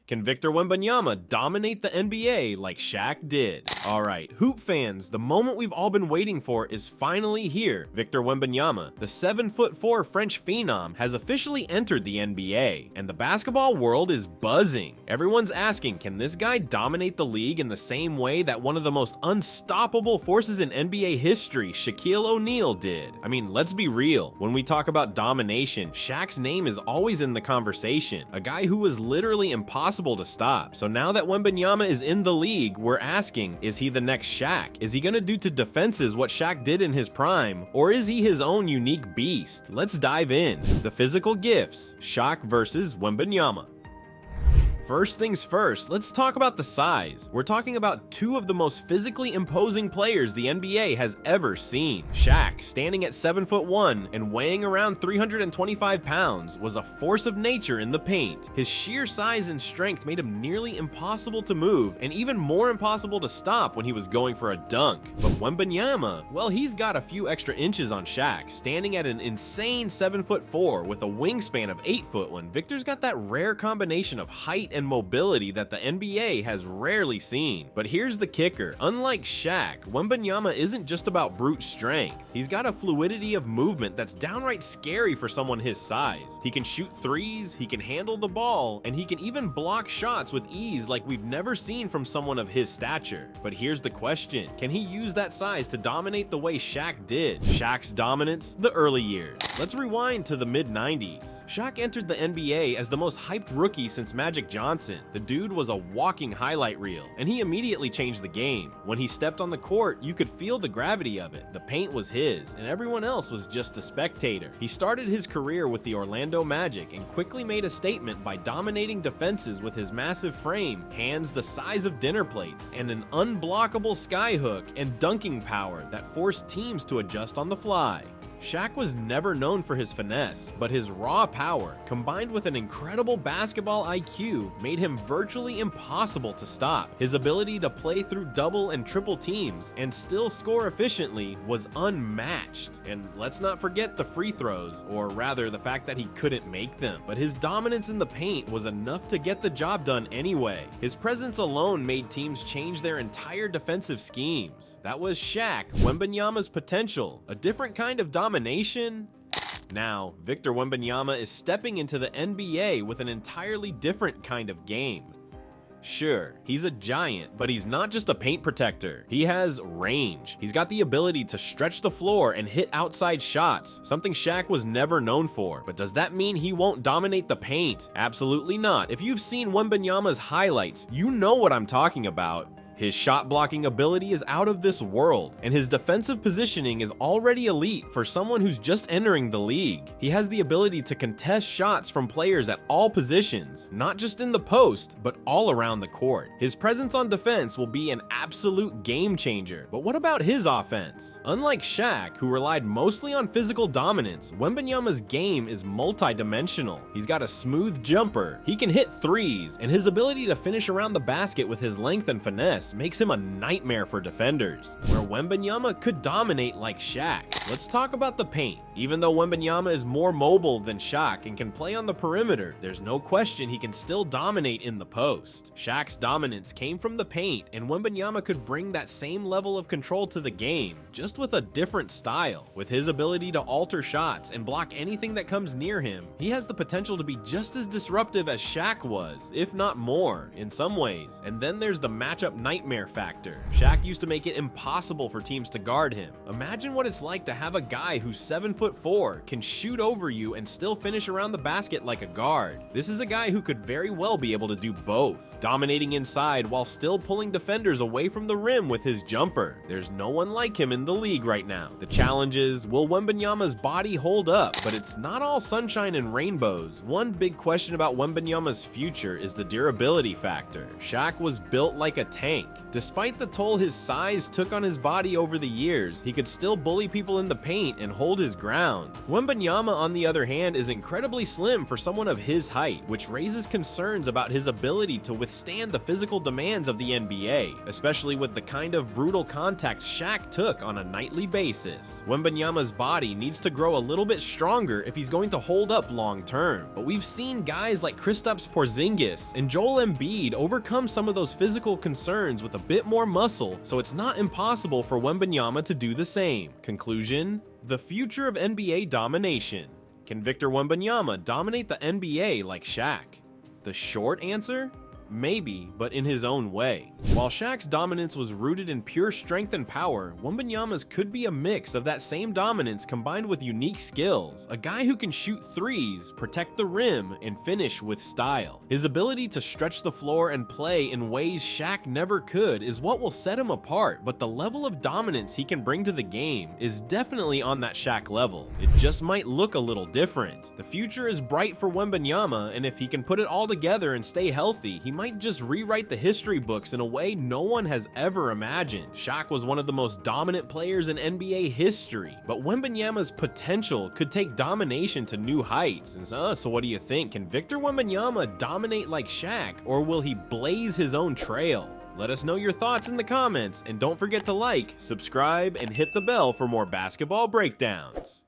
Can Victor Wembanyama dominate the NBA like Shaq did? Alright, hoop fans, the moment we've all been waiting for is finally here. Victor Wembanyama, the 7'4" French phenom, has officially entered the NBA, and the basketball world is buzzing. Everyone's asking, can this guy dominate the league in the same way that one of the most unstoppable forces in NBA history, Shaquille O'Neal, did? I mean, let's be real. When we talk about domination, Shaq's name is always in the conversation. A guy who was literally impossible to stop. So now that Wembanyama is in the league, we're asking, is he the next Shaq? Is he gonna do to defenses what Shaq did in his prime? Or is he his own unique beast? Let's dive in. The physical gifts, Shaq versus Wembanyama. First things first, let's talk about the size. We're talking about two of the most physically imposing players the NBA has ever seen. Shaq, standing at 7'1" and weighing around 325 pounds, was a force of nature in the paint. His sheer size and strength made him nearly impossible to move and even more impossible to stop when he was going for a dunk. But Wembanyama, well, he's got a few extra inches on Shaq, standing at an insane 7'4" with a wingspan of 8'1". Victor's got that rare combination of height and mobility that the NBA has rarely seen. But here's the kicker. Unlike Shaq, Wembanyama isn't just about brute strength. He's got a fluidity of movement that's downright scary for someone his size. He can shoot threes, he can handle the ball, and he can even block shots with ease like we've never seen from someone of his stature. But here's the question. Can he use that size to dominate the way Shaq did? Shaq's dominance, the early years. Let's rewind to the mid-90s. Shaq entered the NBA as the most hyped rookie since Magic Johnson. The dude was a walking highlight reel, and he immediately changed the game. When he stepped on the court, you could feel the gravity of it. The paint was his, and everyone else was just a spectator. He started his career with the Orlando Magic and quickly made a statement by dominating defenses with his massive frame, hands the size of dinner plates, and an unblockable skyhook and dunking power that forced teams to adjust on the fly. Shaq was never known for his finesse, but his raw power, combined with an incredible basketball IQ, made him virtually impossible to stop. His ability to play through double and triple teams and still score efficiently was unmatched. And let's not forget the free throws, or rather the fact that he couldn't make them. But his dominance in the paint was enough to get the job done anyway. His presence alone made teams change their entire defensive schemes. That was Shaq, Wembanyama's potential, a different kind of domination. Now, Victor Wembanyama is stepping into the NBA with an entirely different kind of game. Sure, he's a giant, but he's not just a paint protector. He has range. He's got the ability to stretch the floor and hit outside shots, something Shaq was never known for. But does that mean he won't dominate the paint? Absolutely not. If you've seen Wembanyama's highlights, you know what I'm talking about. His shot blocking ability is out of this world, and his defensive positioning is already elite for someone who's just entering the league. He has the ability to contest shots from players at all positions, not just in the post, but all around the court. His presence on defense will be an absolute game changer. But what about his offense? Unlike Shaq, who relied mostly on physical dominance, Wembanyama's game is multi-dimensional. He's got a smooth jumper, he can hit threes, and his ability to finish around the basket with his length and finesse makes him a nightmare for defenders, where Wembanyama could dominate like Shaq. Let's talk about the paint. Even though Wembanyama is more mobile than Shaq and can play on the perimeter, there's no question he can still dominate in the post. Shaq's dominance came from the paint, and Wembanyama could bring that same level of control to the game, just with a different style. With his ability to alter shots and block anything that comes near him, he has the potential to be just as disruptive as Shaq was, if not more, in some ways. And then there's the matchup nightmare factor. Shaq used to make it impossible for teams to guard him. Imagine what it's like to have a guy who's 7'4", can shoot over you and still finish around the basket like a guard. This is a guy who could very well be able to do both, dominating inside while still pulling defenders away from the rim with his jumper. There's no one like him in the league right now. The challenge is, will Wembanyama's body hold up? But it's not all sunshine and rainbows. One big question about Wembanyama's future is the durability factor. Shaq was built like a tank. tank. Despite the toll his size took on his body over the years, he could still bully people in the paint and hold his ground. Wembanyama, on the other hand, is incredibly slim for someone of his height, which raises concerns about his ability to withstand the physical demands of the NBA, especially with the kind of brutal contact Shaq took on a nightly basis. Wembanyama's body needs to grow a little bit stronger if he's going to hold up long term, but we've seen guys like Kristaps Porzingis and Joel Embiid overcome some of those physical concerns with a bit more muscle, so it's not impossible for Wembanyama to do the same. Conclusion: the future of NBA domination. Can Victor Wembanyama dominate the NBA like Shaq? The short answer? Maybe, but in his own way. While Shaq's dominance was rooted in pure strength and power, Wembanyama's could be a mix of that same dominance combined with unique skills. A guy who can shoot threes, protect the rim, and finish with style. His ability to stretch the floor and play in ways Shaq never could is what will set him apart, but the level of dominance he can bring to the game is definitely on that Shaq level. It just might look a little different. The future is bright for Wembanyama, and if he can put it all together and stay healthy, he might just rewrite the history books in a way no one has ever imagined. Shaq was one of the most dominant players in NBA history, but Wembanyama's potential could take domination to new heights. And so what do you think? Can Victor Wembanyama dominate like Shaq, or will he blaze his own trail? Let us know your thoughts in the comments, and don't forget to like, subscribe, and hit the bell for more basketball breakdowns.